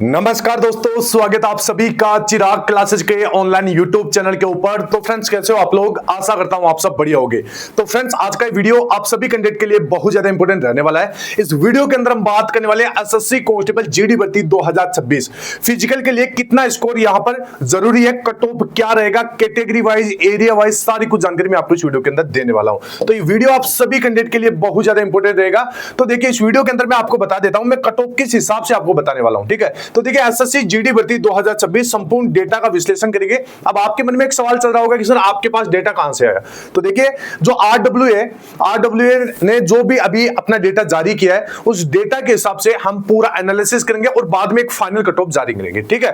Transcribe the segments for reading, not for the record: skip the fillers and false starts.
नमस्कार दोस्तों, स्वागत आप सभी का चिराग क्लासेस के ऑनलाइन यूट्यूब चैनल के ऊपर। तो फ्रेंड्स, कैसे हो आप लोग? आशा करता हूं आप सब बढ़िया होंगे। तो फ्रेंड्स, आज का वीडियो आप सभी कैंडिडेट के लिए बहुत ज्यादा इंपॉर्टेंट रहने वाला है। इस वीडियो के अंदर हम बात करने वाले हैं एसएससी कांस्टेबल जीडी भर्ती 2026 फिजिकल के लिए कितना स्कोर यहां पर जरूरी है, कट ऑफ क्या रहेगा, कैटेगरी वाइज, एरिया वाइज सारी कुछ जानकारी मैं आपको इस वीडियो के अंदर देने वाला हूं। तो ये वीडियो आप सभी कैंडिडेट के लिए बहुत ज्यादा इंपॉर्टेंट रहेगा। तो देखिए, इस वीडियो के अंदर मैं आपको बता देता हूं मैं कट ऑफ किस हिसाब से आपको बताने वाला हूं। ठीक है, तो देखिए, एसएससी जीडी भर्ती 2026 संपूर्ण डेटा का विश्लेषण करेंगे। अब आपके मन में एक सवाल चल रहा होगा कि सर आपके पास डेटा कहां से आया। तो देखिए, जो आरडब्ल्यूए ने जो भी अभी अपना डेटा जारी किया है, उस डेटा के हिसाब से हम पूरा एनालिसिस करेंगे और बाद में एक फाइनल कट ऑफ जारी करेंगे। ठीक है,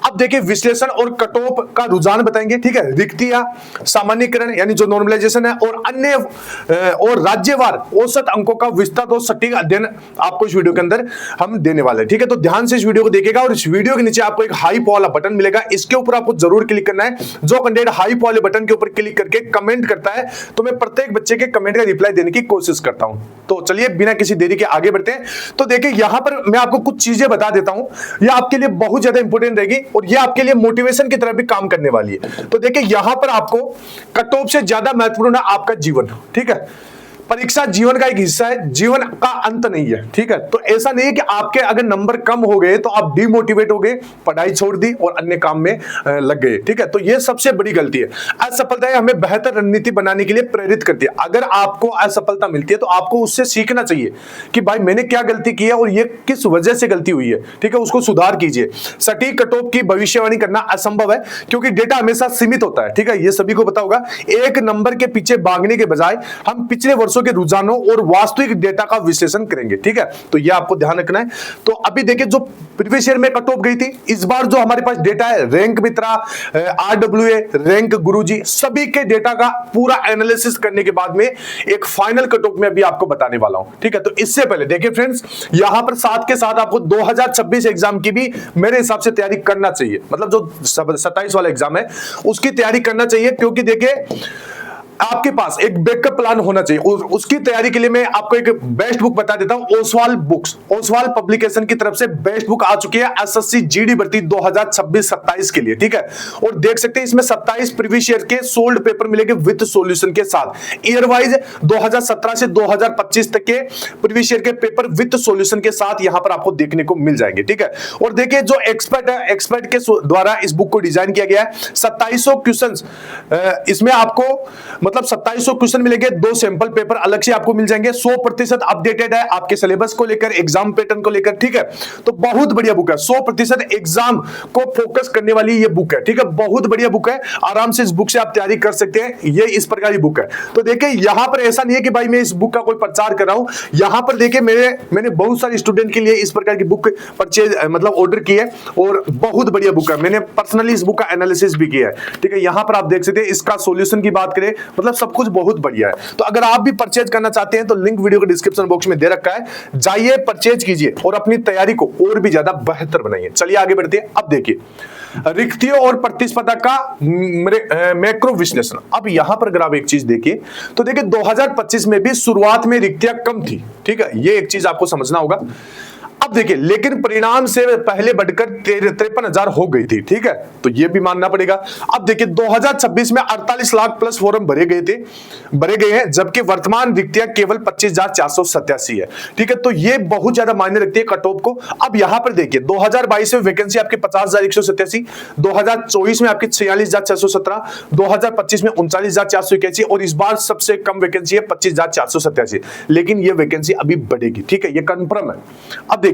अब देखिए, विश्लेषण और कट ऑफ का रुझान बताएंगे। ठीक है, रिक्तियां, सामान्यीकरण यानी जो नॉर्मलाइजेशन है, और अन्य और राज्यवार औसत अंकों का विस्तृत और सटीक अध्ययन आपको इस वीडियो के अंदर हम देने वाले हैं। ठीक है, तो ध्यान से इस वीडियो को देखिएगा और इस वीडियो के नीचे आपको एक हाइप वाला बटन मिलेगा, इसके ऊपर आपको जरूर क्लिक करना है। जो कैंडिडेट हाइप वाले बटन के ऊपर क्लिक करके कमेंट करता है, तो मैं प्रत्येक बच्चे के कमेंट का रिप्लाई देने की कोशिश करता हूं। तो चलिए, बिना किसी देरी के आगे बढ़ते हैं। तो देखिए, यहां पर मैं आपको कुछ चीजें बता देता हूं, यह आपके लिए बहुत ज्यादा इंपॉर्टेंट रहेगी और यह आपके लिए मोटिवेशन की तरह भी काम करने वाली है। तो देखिए, यहां पर आपको कट ऑफ से ज्यादा महत्वपूर्ण है आपका जीवन। ठीक है, परीक्षा जीवन का एक हिस्सा है, जीवन का अंत नहीं है। ठीक है, तो ऐसा नहीं है कि आपके अगर नंबर कम हो गए तो आप डिमोटिवेट हो गए, पढ़ाई छोड़ दी और अन्य काम में लग गए। ठीक है, तो यह सबसे बड़ी गलती है। असफलताएं हमें बेहतर रणनीति बनाने के लिए प्रेरित करती है। अगर आपको असफलता मिलती है तो आपको उससे सीखना चाहिए कि भाई मैंने क्या गलती की है और यह किस वजह से गलती हुई है। ठीक है, उसको सुधार कीजिए। सटीक कट ऑफ की भविष्यवाणी करना असंभव है क्योंकि डेटा हमेशा सीमित होता है। ठीक है, यह सभी को पता होगा। एक नंबर के पीछे भागने के बजाय हम पिछले वर्षों के रुझानों और वास्तविक डेटा का विश्लेषण करेंगे। ठीक है, तो यह आपको ध्यान रखना है। तो अभी देखिए, जो प्रीवियस ईयर में कट ऑफ गई थी, इस बार जो हमारे पास डेटा है, रैंक मित्रा, आरडब्ल्यूए, रैंक गुरुजी, सभी के डेटा का पूरा एनालिसिस करने के बाद में एक फाइनल कट ऑफ में अभी आपको बताने वाला हूं। ठीक है, तो इससे पहले देखिए फ्रेंड्स, यहां पर साथ के साथ आपको 2026 एग्जाम की भी मेरे हिसाब से तैयारी करना चाहिए। मतलब जो 27 वाला एग्जाम है उसकी तैयारी करना चाहिए, क्योंकि देखिए आपके पास एक बैकअप प्लान होना चाहिए। उसकी तैयारी के लिए मैं आपको एक बेस्ट बुक बता देता हूं। ओसवाल बुक्स, ओसवाल पब्लिकेशन की तरफ से बेस्ट बुक आ चुकी है एसएससी जीडी भर्ती 2026-27 के लिए। ठीक है, और देख सकते हैं इसमें 27 प्रीवियस ईयर के सोल्ड पेपर मिलेंगे विद सॉल्यूशन के साथ। ईयर वाइज 2017 से 2025 तक के प्रीवियस ईयर के पेपर विद सॉल्यूशन के साथ यहां पर आपको देखने को मिल जाएंगे। ठीक है, और देखिए, जो एक्सपर्ट है, एक्सपर्ट के द्वारा इस बुक को डिजाइन किया गया है। 2700 क्वेश्चंस इसमें आपको मतलब 2700 क्वेश्चन मिलेंगे। 2 सैंपल पेपर अलग से आपको मिल जाएंगे। 100% अपडेटेड है आपके सिलेबस को लेकर, एग्जाम पैटर्न को लेकर। ठीक है, तो बहुत बढ़िया बुक है। 100% एग्जाम को फोकस करने वाली ये बुक है। ठीक है, बहुत बढ़िया बुक है। आराम से इस बुक से आप तैयारी कर सकते हैं। ये इस प्रकार की बुक है। तो देखिए, यहां पर ऐसा नहीं है कि भाई मैं इस बुक का कोई प्रचार कर रहा हूं। यहां पर देखिए, मैंने बहुत सारे स्टूडेंट के लिए इस प्रकार की बुक परचेज मतलब ऑर्डर की है और बहुत बढ़िया बुक है। मैंने पर्सनली इस बुक का एनालिसिस भी किया है। ठीक है, यहां पर आप देख सकते हैं। इसका सॉल्यूशन की बात करें, मतलब सब कुछ बहुत बढ़िया है। तो अगर आप भी परचेज करना चाहते हैं तो लिंक वीडियो के डिस्क्रिप्शन बॉक्स में दे रखा है, जाइए परचेज कीजिए और अपनी तैयारी को और भी ज्यादा बेहतर बनाइए। चलिए आगे बढ़ते हैं। अब देखिए, रिक्तियों और प्रतिस्पर्धा का मैक्रो विश्लेषण। अब यहां पर अगर आप एक चीज देखिए तो देखिए, 2025 में भी शुरुआत में रिक्तियां कम थी। ठीक है, ये एक चीज आपको समझना होगा। अब देखिए, लेकिन परिणाम से पहले बढ़कर 53,000 हो गई थी। ठीक है, तो यह भी मानना पड़ेगा। अब देखिए, 2026 में 48 लाख प्लस फॉर्म भरे गए हैं, जबकि वर्तमान रिक्तियां केवल 25,487 है। ठीक है, तो यह बहुत ज्यादा मायने रखती है कट ऑफ को। अब यहां पर देखिए, 2022 में वैकेंसी आपकी 50,187, 2024 में आपकी 46,617, 2025 में 39,481 और इस बार सबसे कम वैकेंसी है 25,487। लेकिन यह वैकेंसी अभी बढ़ेगी। ठीक है, यह कंफर्म है। अब देखिए,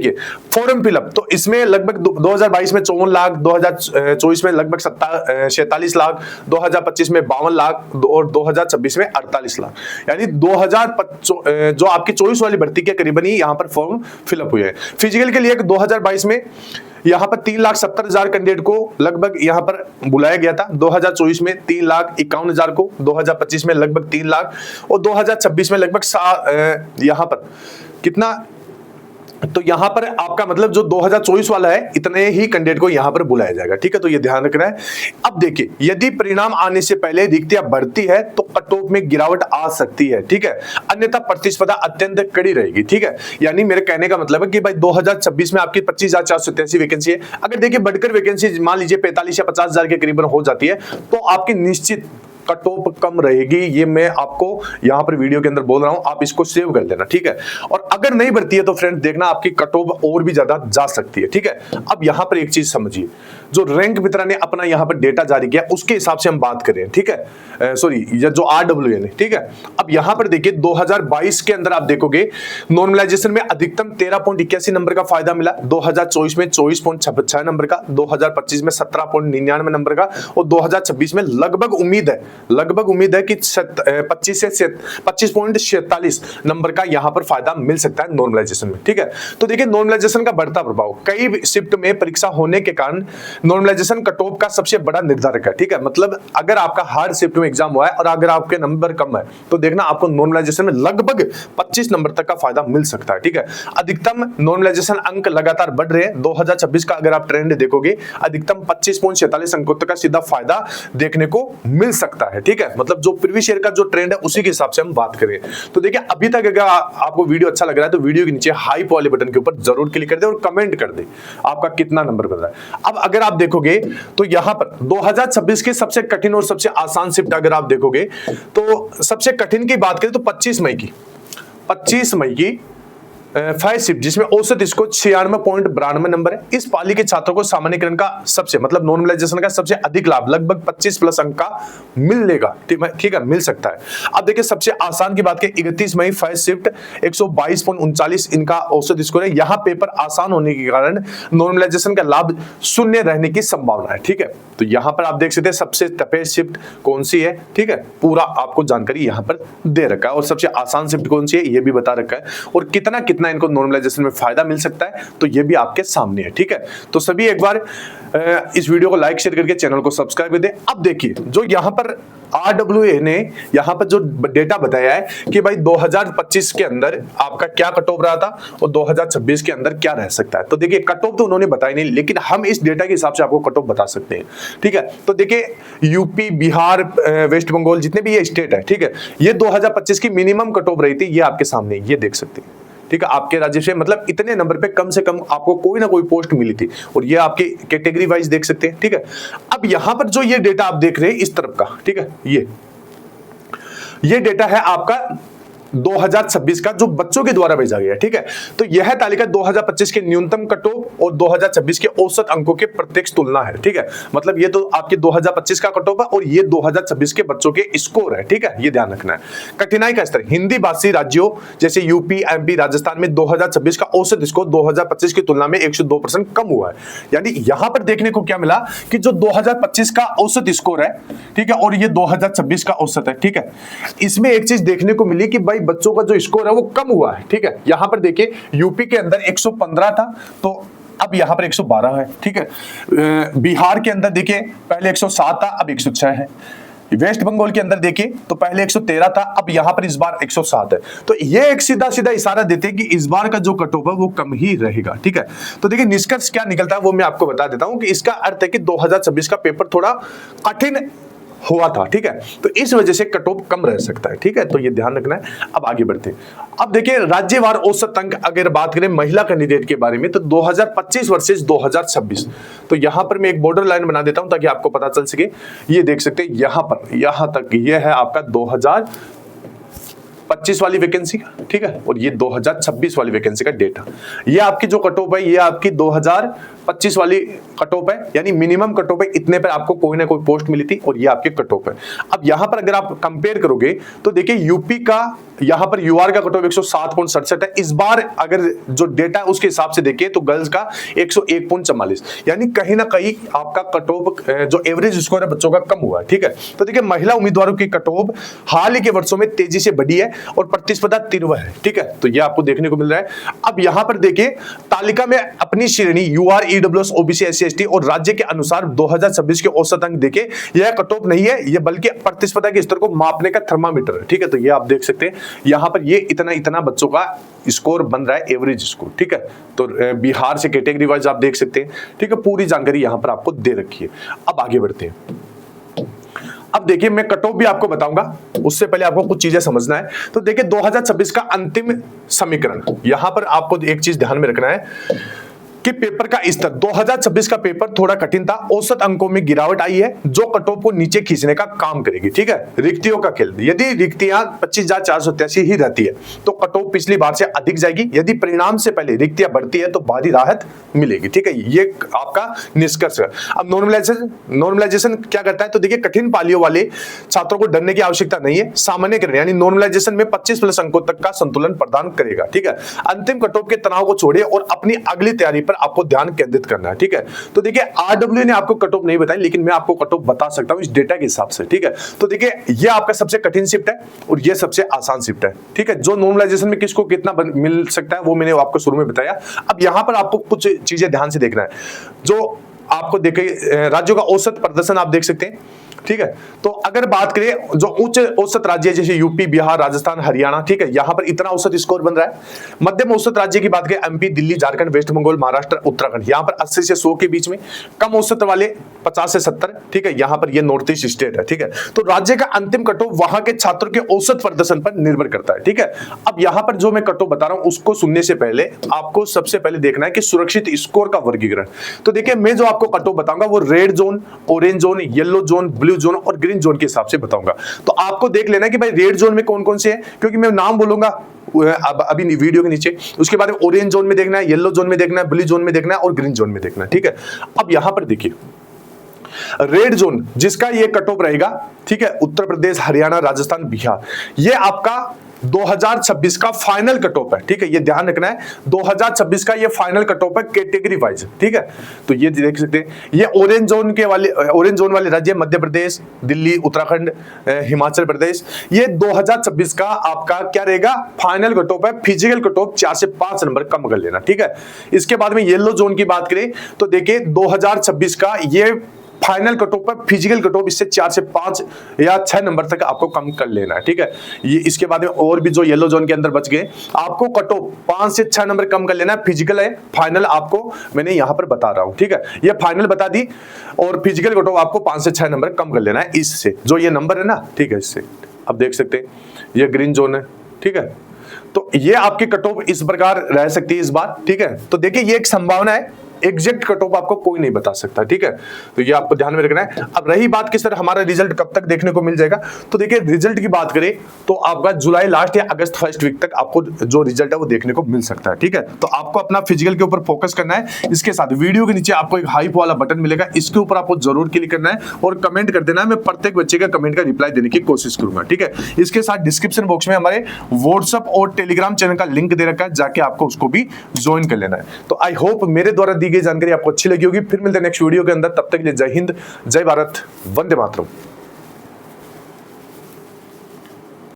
फॉर्म फिलअप, तो इसमें लगभग 2022 में 54 लाख, 2024 में लगभग 46 लाख, 2025 में 52 लाख और 2026 में 48 लाख, यानी 2025 जो आपकी 24 वाली भर्ती के करीबन ही यहां पर फॉर्म फिलअप हुए हैं। फिजिकल के लिए 2022 में यहां पर 3,70,000 कैंडिडेट को लगभग यहां पर बुलाया गया था। 2024 में 3,51,000 को, 2025 में लगभग 3 लाख और 2026 में लगभग यहां पर कितना तो यहां पर आपका मतलब जो 2024 वाला है इतने ही कैंडिडेट को यहां पर बुलाया जाएगा, ठीक है, तो ये ध्यान रखना है। अब देखिए, यदि परिणाम आने से पहले रिक्तियां बढ़ती है तो कट ऑफ में गिरावट आ सकती है, ठीक है, अन्यथा प्रतिस्पर्धा अत्यंत कड़ी रहेगी, ठीक है। यानी मेरे कहने का मतलब है कि भाई 2026 में आपकी 25,483 वैकेंसी है, अगर देखिए बढ़कर वैकेंसी मान लीजिए 45 या 50,000 के करीबन हो जाती है तो आपकी निश्चित कट ऑफ कम रहेगी। ये मैं आपको यहां पर वीडियो के अंदर बोल रहा हूं, आप इसको सेव कर लेना, ठीक है। और अगर नहीं बढ़ती है तो फ्रेंड देखना आपकी कट ऑफ और भी ज्यादा जा सकती है, ठीक है। अब यहां पर एक चीज समझिए, जो रैंक मित्रा ने अपना यहां पर डेटा जारी किया उसके हिसाब से हम बात करें, ठीक है, सॉरी जो RWA ने, ठीक है। अब यहां पर देखिए 2022 के अंदर आप देखोगे नॉर्मलाइजेशन में अधिकतम 13.81 नंबर का फायदा मिला, 2024 में 24.66 नंबर का, 2025 में 17.99 नंबर का, और 2026 में लगभग उम्मीद है कि 25.46 नंबर का यहां पर फायदा मिल सकता है नॉर्मलाइजेशन में, ठीक है। तो देखिए नॉर्मलाइजेशन का बढ़ता प्रभाव, कई शिफ्ट में परीक्षा होने के कारण नॉर्मलाइजेशन कट ऑफ का सबसे बड़ा निर्धारक है, ठीक है। मतलब अगर आपका हार्ड शिफ्ट में एग्जाम हुआ है और अगर आपके नंबर कम है तो देखना आपको नॉर्मलाइजेशन में लगभग 25 नंबर तक का फायदा मिल सकता है, ठीक है। अधिकतम नॉर्मलाइजेशन अंक लगातार बढ़ रहे हैं, 2026 का अगर आप ट्रेंड देखोगे अधिकतम 25.46 अंकों तक का सीधा फायदा देखने को मिल सकता है, ठीक है। मतलब जो प्रीवियस ईयर का जो ट्रेंड है उसी के हिसाब से हम बात करें तो देखिए अभी तक अगर आपको वीडियो अच्छा लग रहा है तो वीडियो के नीचे हाइप वाले बटन के ऊपर जरूर क्लिक कर दे और कमेंट कर दे आपका कितना नंबर बन रहा है। अब अगर आप देखोगे तो यहां पर 2026 की सबसे कठिन और सबसे आसान शिफ्ट अगर आप देखोगे तो सबसे कठिन की बात करें तो 25 मई की फाइव शिफ्ट, जिसमें औसत इसको 96.92 नंबर है। इस पाली के छात्रों को सामान्यकरण का सबसे मतलब नॉर्मलाइजेशन का सबसे अधिक लाभ लगभग 25 प्लस अंक का मिलेगा, ठीक है, मिल सकता है। अब देखिए सबसे आसान की बात करें 31 मई फाइव शिफ्ट 122.39 इनका औसत स्कोर है। यहाँ पेपर आसान होने के कारण नॉर्मलाइजेशन का लाभ शून्य रहने की संभावना है, ठीक है। तो यहाँ पर आप देख सकते हैं सबसे टफेस्ट शिफ्ट कौन सी है, ठीक है, पूरा आपको जानकारी यहाँ पर दे रखा है और सबसे आसान शिफ्ट कौन सी है ये भी बता रखा है और कितना इनको नॉर्मलाइजेशन में फायदा मिल सकता है तो ये भी आपके सामने है, ठीक है। तो सभी एक बार इस वीडियो को लाइक शेयर करके चैनल को सब्सक्राइब कर दे। अब देखिए जो यहां पर RWA ने यहां पर जो डेटा बताया है कि भाई 2025 के अंदर आपका क्या कट ऑफ रहा था और 2026 के अंदर क्या रह सकता है। तो देखिए कट ऑफ तो उन्होंने बताया नहीं, लेकिन हम इस डेटा के हिसाब से आपको कट ऑफ बता सकते हैं, ठीक है। तो देखिए यूपी, बिहार, वेस्ट बंगाल जितने भी ये स्टेट है, ठीक है, ये 2025 की मिनिमम कट ऑफ रही थी, ये आपके सामने ये देख सकते हैं, ठीक है। आपके राज्य से मतलब इतने नंबर पे कम से कम आपको कोई ना कोई पोस्ट मिली थी और ये आपके कैटेगरी वाइज देख सकते हैं, ठीक है। अब यहां पर जो ये डेटा आप देख रहे हैं इस तरफ का, ठीक है, ये डेटा है आपका 2026 का जो बच्चों के द्वारा भेजा गया है, ठीक है। तो यह तालिका 2025 के न्यूनतम कट ऑफ और 2026 के औसत अंकों के प्रत्यक्ष तुलना है, ठीक है। मतलब ये तो आपके 2025 का कट ऑफ है और ये 2026 के बच्चों के स्कोर है, ठीक है, ये ध्यान रखना है। कठिनाई का स्तर, हिंदी भाषी राज्यों जैसे यूपी, MP, राजस्थान में 2026 का औसत स्कोर 2025 की तुलना में 102% कम हुआ है। यानी यहां पर देखने को क्या मिला कि जो 2025 का औसत स्कोर है, ठीक है, और ये 2026 का औसत है, ठीक है, इसमें एक चीज देखने को मिली कि भाई बच्चों का जो स्कोर है वो कम हुआ है, ठीक है। यहां पर देखिए यूपी के अंदर 115 था तो अब यहां पर 112 है, ठीक है। बिहार के अंदर देखिए पहले 107 था अब 106 है। वेस्ट बंगाल के अंदर देखिए तो पहले 113 था अब यहां पर इस बार 107 है। तो ये एक सीधा सीधा इशारा देते हैं कि इस बार का जो कट ऑफ है वो कम ही रहेगा, ठीक है। तो देखिए निष्कर्ष क्या निकलता है वो मैं आपको बता देता हूं कि इसका अर्थ है कि 2026 का पेपर थोड़ा कठिन हुआ था, ठीक है, तो इस वजह से कट ऑफ कम रह सकता है, ठीक है। तो ये ध्यान रखना है। अब आगे बढ़ते हैं। अब देखिए राज्यवार औसत अंक अगर बात करें महिला कैंडिडेट के बारे में तो 2025 वर्सेस 2026, तो यहां पर मैं एक बॉर्डर लाइन बना देता हूं ताकि आपको पता चल सके। ये देख सकते हैं यहां तक ये है आपका 2025 वाली वैकेंसी का, ठीक है, और ये 2026 वाली वैकेंसी का डेटा। ये आपकी जो कट ऑफ है ये आपकी 2025 वाली कट ऑफ है, यानी मिनिमम कट ऑफ है, इतने पर आपको कोई ना कोई पोस्ट मिली थी और ये आपकी कट ऑफ है। अब यहां पर अगर आप कंपेयर करोगे तो देखिए यूपी का यहां पर यूआर का कट ऑफ 107.67 है। इस बार अगर जो डेटा है उसके हिसाब से देखिए तो गर्ल्स का 101.44, यानी कहीं ना कहीं आपका कट ऑफ जो एवरेज स्कोर है बच्चों का कम हुआ है, ठीक है। तो देखिए महिला उम्मीदवारों की कट ऑफ हाल ही के वर्षों में तेजी से बढ़ी है और प्रतिस्पर्धा तीव्र है, ठीक है, तो ये आपको देखने को मिल रहा है। अब यहां पर देखिए तालिका में अपनी श्रेणी UR EWS, OBC, SC, ST और राज्य के अनुसार 2026 के औसत अंक देखे। यह कट ऑफ नहीं है, यह बल्कि प्रतिस्पर्धा के स्तर को मापने का थर्मामीटर है। ठीक है, तो ये आप देख सकते हैं यहां पर ये इतना इतना बच्चों का स्कोर बन रहा है, एवरेज स्कोर। ठीक है, तो बिहार से कैटेगरी वाइज आप देख सकते हैं। ठीक है, पूरी जानकारी यहां पर आपको दे रखी है। अब आगे बढ़ते हैं। अब देखिए मैं कट ऑफ भी आपको बताऊंगा, उससे पहले आपको कुछ चीजें समझना है। तो देखिए 2026 का अंतिम समीकरण, यहां पर आपको एक चीज ध्यान में रखना है कि पेपर का स्तर 2026 का पेपर थोड़ा कठिन था, औसत अंकों में गिरावट आई है जो कट ऑफ को नीचे खींचने का काम करेगी। ठीक है, रिक्तियों का खेल, यदि रिक्तियां 25,483 ही रहती है तो कट ऑफ पिछली बार से अधिक जाएगी। यदि परिणाम से पहले रिक्तियां बढ़ती है तो भारी राहत मिलेगी। ठीक है, ये आपका निष्कर्ष है। अब नॉर्मलाइजेशन क्या करता है, तो देखिए कठिन पालियों वाले छात्रों को डरने की आवश्यकता नहीं है, सामान्य करें, यानी नॉर्मलाइजेशन में 25+ अंकों तक का संतुलन प्रदान करेगा। ठीक है, अंतिम कट ऑफ के तनाव को छोड़िए और अपनी अगली तैयारी पर आपको ध्यान केंद्रित करना है। ठीक है, तो देखिए आरडब्ल्यू ने आपको कट ऑफ नहीं बताई, लेकिन मैं आपको कट ऑफ बता सकता हूं इस डेटा के हिसाब से। ठीक है, तो देखिए ये आपका सबसे कठिन शिफ्ट है और ये सबसे आसान शिफ्ट है। ठीक है, जो नॉर्मलाइजेशन में किसको कितना मिल सकता है वो मैंने आपको शुरू में बताया। अब यहां पर आपको कुछ चीजें ध्यान से देखना है। जो आपको देखिए राज्यों का औसत प्रदर्शन आप देख सकते हैं। ठीक है, तो अगर बात करें जो उच्च औसत राज्य जैसे यूपी, बिहार, राजस्थान, हरियाणा, ठीक है, यहां पर इतना औसत स्कोर बन रहा है। मध्यम औसत राज्य की बात करें एमपी, दिल्ली, झारखंड, वेस्ट बंगाल, महाराष्ट्र, उत्तराखंड, यहां पर 80 से 100 के बीच में। कम औसत वाले 50 से 70। ठीक है, यहां पर ये नॉर्थ ईस्ट स्टेट है। ठीक है, तो राज्य का अंतिम कट ऑफ वहां के छात्रों के औसत प्रदर्शन पर निर्भर करता है। ठीक है, अब यहां पर जो मैं कट ऑफ बता रहा हूं उसको सुनने से पहले आपको सबसे पहले देखना है कि सुरक्षित स्कोर का वर्गीकरण। तो देखिए मैं जो आपको कट ऑफ बताऊंगा वो red zone, orange zone, yellow zone, blue zone और ग्रीन जोन के हिसाब से बताऊंगा। तो आपको देख लेना है कि भाई रेड जोन में कौन कौन से हैं, क्योंकि मैं नाम बोलूंगा अभी वीडियो के नीचे, उसके बाद ऑरेंज जोन में देखना है, येलो जोन में देखना है, ब्लू जोन में देखना है और ग्रीन जोन में देखना है। ठीक है, अब यहां पर देखिए रेड जोन जिसका ये कट ऑफ रहेगा, ठीक है, उत्तर प्रदेश, हरियाणा, राजस्थान, बिहार, ये आपका 2026 का फाइनल कट ऑफ है। ठीक है, ये ध्यान रखना है, 2026 का ये फाइनल कट ऑफ है कैटेगरी वाइज। ठीक है, तो ये देख सकते हैं, ये ऑरेंज जोन वाले राज्य मध्य प्रदेश, दिल्ली, उत्तराखंड, हिमाचल प्रदेश, ये 2026 का आपका क्या रहेगा, फाइनल कट ऑफ है। फिजिकल कट ऑफ 4 से 5 नंबर कम कर लेना। ठीक है, इसके बाद में येलो जोन की बात करें तो देखिए 2026 का ये फाइनल कट ऑफ पर फिजिकल कट ऑफ इससे 4 से 5 या 6 नंबर तक आपको कम कर लेना है। ठीक है, ये इसके बाद में और भी जो येलो जोन के अंदर बच गए आपको कट ऑफ 5 से 6 नंबर कम कर लेना है। फिजिकल है, फाइनल आपको मैंने यहां पर बता रहा हूं। ठीक है, ये फाइनल बता दी और फिजिकल कट ऑफ आपको 5 से 6 नंबर कम कर लेना है इससे, जो ये नंबर है ना। ठीक है, इससे अब देख सकते हैं ये ग्रीन जोन है। ठीक है, तो ये आपकी कट ऑफ इस प्रकार रह सकती है इस बार। ठीक है, तो देखिए ये एक संभावना है, एग्जैक्ट कट ऑफ आपको कोई नहीं बता सकता। ठीक है, तो ये आपको ध्यान में रखना है। अब रही बात कि सर हमारा रिजल्ट कब तक देखने को मिल जाएगा, तो देखिए रिजल्ट की बात करें तो आपका जुलाई लास्ट या अगस्त फर्स्ट वीक तक आपको जो रिजल्ट है वो देखने को मिल सकता है। ठीक है, तो आपको अपना फिजिकल के ऊपर फोकस करना है। इसके साथ वीडियो के नीचे आपको एक हाइप वाला बटन मिलेगा, इसके ऊपर आपको जरूर क्लिक करना है और कमेंट कर देना है। मैं प्रत्येक बच्चे का कमेंट का रिप्लाई देने की कोशिश करूंगा। ठीक है, इसके साथ डिस्क्रिप्शन बॉक्स में हमारे व्हाट्सएप और टेलीग्राम चैनल का लिंक दे रखा है, जाके आपको उसको भी ज्वाइन कर लेना है। तो आई होप मेरे द्वारा दी गई जानकारी आपको अच्छी लगी होगी। फिर मिलते हैं नेक्स्ट वीडियो के अंदर, तब तक के लिए जय हिंद, जय भारत, वंदे मातरम।